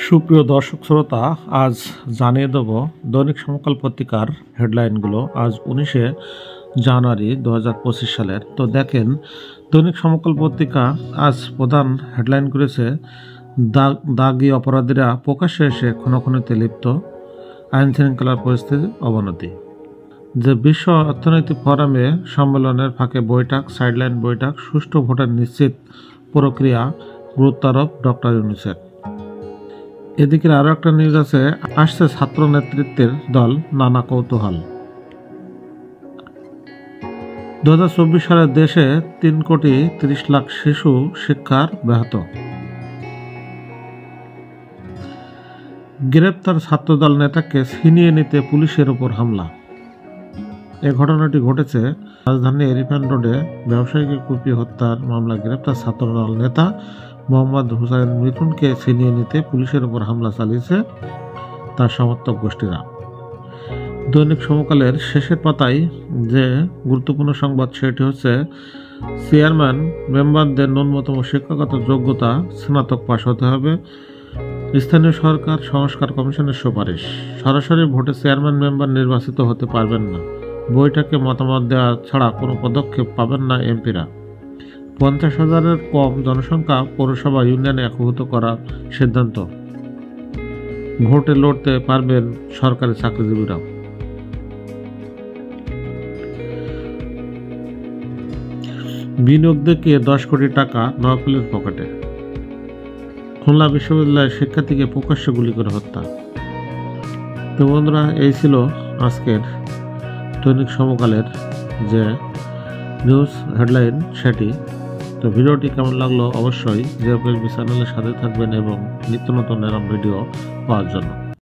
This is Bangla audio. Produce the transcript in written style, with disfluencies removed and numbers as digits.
সুপ্রিয় দর্শক শ্রোতা, আজ জানিয়ে দেব দৈনিক সমকাল পত্রিকার হেডলাইনগুলো। আজ 19শে জানুয়ারি 2025 সালের। তো দেখেন, দৈনিক সমকাল পত্রিকা আজ প্রধান হেডলাইন করেছে, দাগী অপরাধীরা প্রকাশ্যে এসে খুনোখুনিতে লিপ্ত, আইন শৃঙ্খলার পরিস্থিতির অবনতি। যে বিশ্ব অর্থনৈতিক ফোরামে সম্মেলনের ফাঁকে বৈঠক, সাইডলাইন বৈঠক, সুষ্ঠু ভোটের নিশ্চিত প্রক্রিয়া, গুরুত্বারোপ ডক্টর ইউনূসের। এদিকে আরও একটা নিউজ আছে, আসছে ছাত্র নেতৃত্বের দল, নানা কৌতূহল। 2024 সালে দেশে 3,30,00,000 শিশু শিক্ষার ব্যাহত। গ্রেপ্তার ছাত্রদল নেতাকে ছিনিয়ে নিতে পুলিশের উপর হামলা। এ ঘটনাটি ঘটেছে রাজধানী এলিফ্যান্ট রোডে ব্যবসায়ীকে কুপিয়ে হত্যার মামলায় গ্রেপ্তার ছাত্রদল নেতা মোহাম্মদ হুসাইন মিঠুনকে ছিনিয়ে নিতে পুলিশের উপর হামলা চালিয়েছে তার সমর্থক গোষ্ঠীরা। দৈনিক সমকালের শেষের পাতায় যে গুরুত্বপূর্ণ সংবাদ, সেটি হচ্ছে চেয়ারম্যান মেম্বারদের ন্যূনতম শিক্ষাগত যোগ্যতা স্নাতক পাশ হতে হবে। স্থানীয় সরকার সংস্কার কমিশনের সুপারিশ, সরাসরি ভোটে চেয়ারম্যান মেম্বার নির্বাচিত হতে পারবেন না। বৈঠকে মতামত দেওয়া ছাড়া কোনো পদক্ষেপ পাবেন না এমপিরা। 50,000-এর কম জনসংখ্যা পৌরসভা ইউনিয়নে একীভূত করার সিদ্ধান্ত। ভোটে লড়তে পারবেন সরকারি চাকরিজীবীরাও। বিনিয়োগ দেখিয়ে 10 কোটি টাকা নওয়াপল্লীর পকেটে। খুলনা বিশ্ববিদ্যালয়ের শিক্ষার্থীকে প্রকাশ্যে গুলি করে হত্যা। তো বন্ধুরা, এই ছিল আজকের দৈনিক সমকালের যে নিউজ হেডলাইন সেটি। তো ভিডিওটি কেমন লাগলো অবশ্যই জিওপিএসবি চ্যানেলের সাথে থাকবেন এবং নিত্য নতুন এরকম ভিডিও পাওয়ার জন্য।